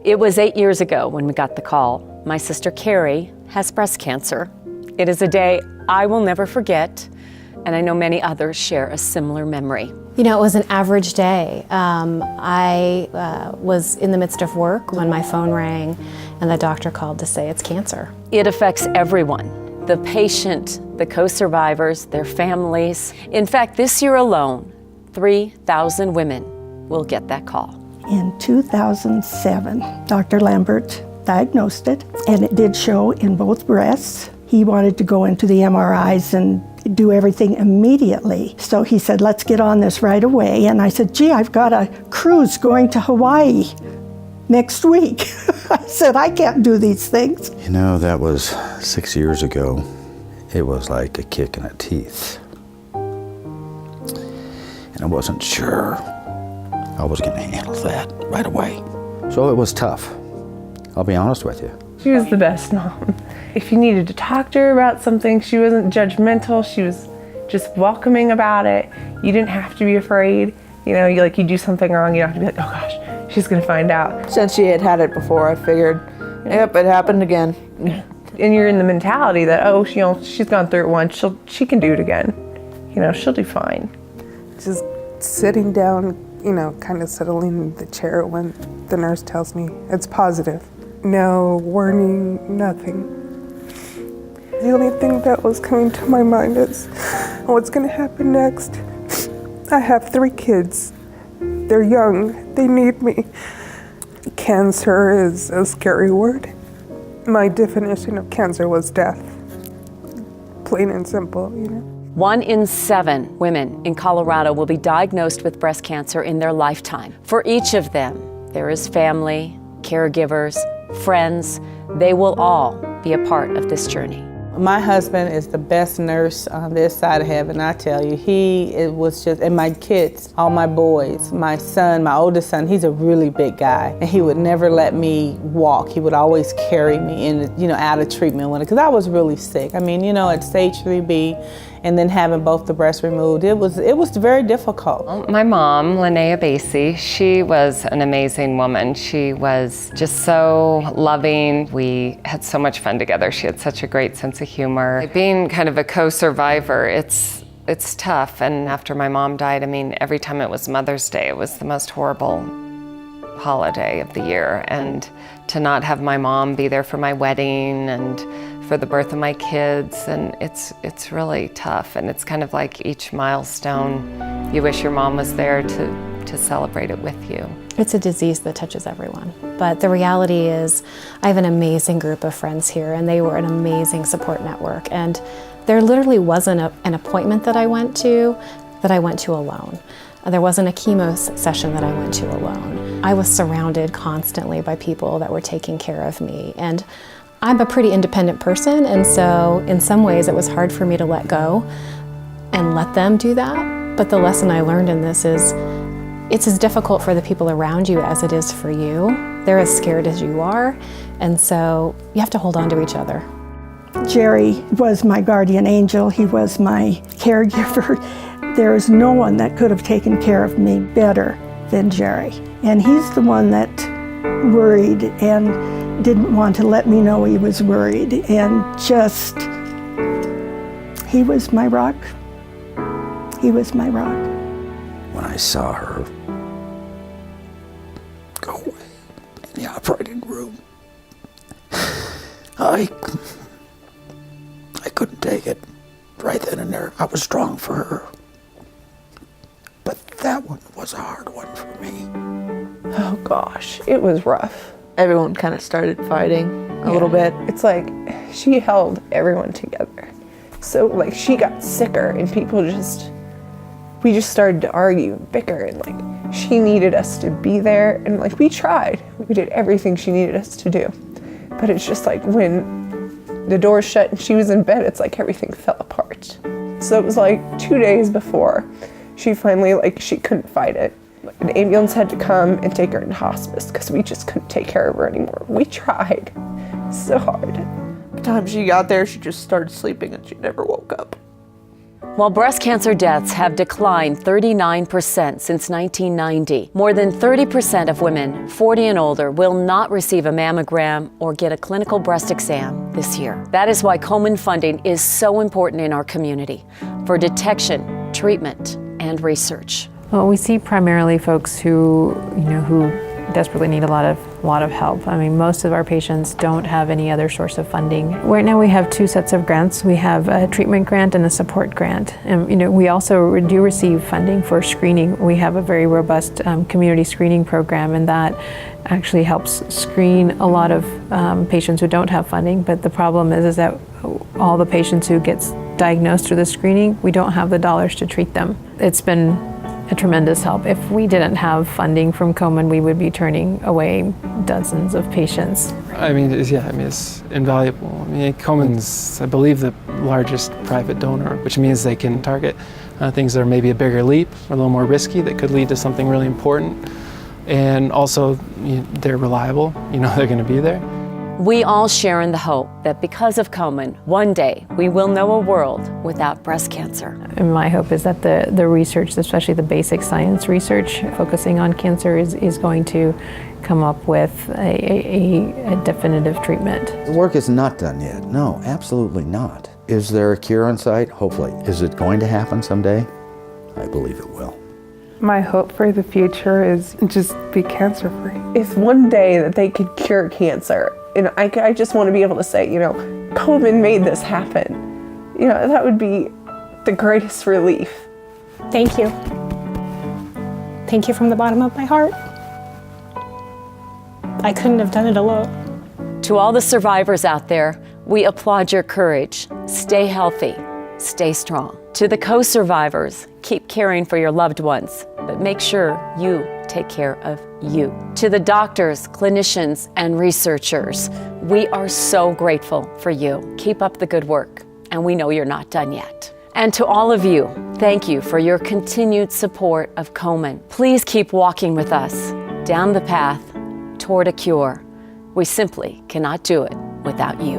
It was 8 years ago when we got the call. My sister Carrie has breast cancer. It is a day I will never forget, and I know many others share a similar memory. You know, it was an average day. I was in the midst of work when my phone rang and the doctor called to say it's cancer. It affects everyone, the patient, the co-survivors, their families. In fact, this year alone, 3,000 women will get that call. In 2007, Dr. Lambert diagnosed it, and it did show in both breasts. He wanted to go into the MRIs and do everything immediately. So he said, let's get on this right away. And I said, gee, I've got a cruise going to Hawaii next week. I said, I can't do these things. You know, that was 6 years ago. It was like a kick in the teeth. And I wasn't sure I was going to handle that right away. So it was tough. I'll be honest with you. She was the best mom. If you needed to talk to her about something, she wasn't judgmental. She was just welcoming about it. You didn't have to be afraid. You know, you do something wrong, you don't have to be like, oh gosh, she's gonna find out. Since she had had it before, I figured, yep, it happened again. And you're in the mentality that, oh, she's gone through it once, she can do it again. You know, she'll do fine. Just sitting down, you know, kind of settling in the chair when the nurse tells me it's positive. No warning, nothing. The only thing that was coming to my mind is what's gonna happen next. I have 3 kids. They're young, they need me. Cancer is a scary word. My definition of cancer was death. Plain and simple, you know. 1 in 7 women in Colorado will be diagnosed with breast cancer in their lifetime. For each of them, there is family, caregivers, friends. They will all be a part of this journey. My husband is the best nurse on this side of heaven, I tell you. It was just, and my kids, all my boys, my son, my oldest son, he's a really big guy. And he would never let me walk. He would always carry me in, you know, out of treatment because I was really sick. I mean, you know, at stage 3B, and then having both the breasts removed, it was very difficult. My mom, Linnea Basie, she was an amazing woman. She was just so loving. We had so much fun together. She had such a great sense of humor. Being kind of a co-survivor, it's tough. And after my mom died, I mean, every time it was Mother's Day, it was the most horrible holiday of the year. And to not have my mom be there for my wedding and for the birth of my kids, and it's really tough, and it's kind of like each milestone you wish your mom was there to celebrate it with you. It's a disease that touches everyone, but the reality is I have an amazing group of friends here, and they were an amazing support network, and there literally wasn't an appointment that I went to alone. There wasn't a chemo session that I went to alone. I was surrounded constantly by people that were taking care of me, and I'm a pretty independent person, and so in some ways it was hard for me to let go and let them do that. But the lesson I learned in this is it's as difficult for the people around you as it is for you. They're as scared as you are, and so you have to hold on to each other. Jerry was my guardian angel. He was my caregiver. There is no one that could have taken care of me better than Jerry. And he's the one that worried and didn't want to let me know he was worried, and just, he was my rock. He was my rock. When I saw her go away in the operating room, I couldn't take it right then and there. I was strong for her. But that one was a hard one for me. Oh gosh, it was rough. Everyone kind of started fighting a little bit. It's like she held everyone together. So like she got sicker, and we just started to argue and bicker, and like she needed us to be there, and like we tried. We did everything she needed us to do. But it's just like when the door shut and she was in bed, it's like everything fell apart. So it was like 2 days before she finally, she couldn't fight it. An ambulance had to come and take her into hospice because we just couldn't take care of her anymore. We tried so hard. By the time she got there, she just started sleeping and she never woke up. While breast cancer deaths have declined 39% since 1990, more than 30% of women 40 and older will not receive a mammogram or get a clinical breast exam this year. That is why Komen funding is so important in our community for detection, treatment, and research. Well, we see primarily folks who desperately need a lot of help. I mean, most of our patients don't have any other source of funding. Right now we have two sets of grants. We have a treatment grant and a support grant. And we also do receive funding for screening. We have a very robust community screening program, and that actually helps screen a lot of patients who don't have funding. But the problem is that all the patients who get diagnosed through the screening, we don't have the dollars to treat them. It's been a tremendous help. If we didn't have funding from Komen, we would be turning away dozens of patients. It's invaluable. Komen's, I believe, the largest private donor, which means they can target things that are maybe a bigger leap, or a little more risky, that could lead to something really important. And also, they're reliable. They're going to be there. We all share in the hope that because of Komen, one day we will know a world without breast cancer. And my hope is that the research, especially the basic science research focusing on cancer, is going to come up with a definitive treatment. The work is not done yet. No, absolutely not. Is there a cure in sight? Hopefully. Is it going to happen someday? I believe it will. My hope for the future is just be cancer-free. If one day that they could cure cancer, and I just want to be able to say, Komen made this happen. That would be the greatest relief. Thank you. Thank you from the bottom of my heart. I couldn't have done it alone. To all the survivors out there, we applaud your courage. Stay healthy, stay strong. To the co-survivors, keep caring for your loved ones, but make sure you take care of you. To the doctors, clinicians, and researchers, we are so grateful for you. Keep up the good work, and we know you're not done yet. And to all of you, thank you for your continued support of Komen. Please keep walking with us down the path toward a cure. We simply cannot do it without you.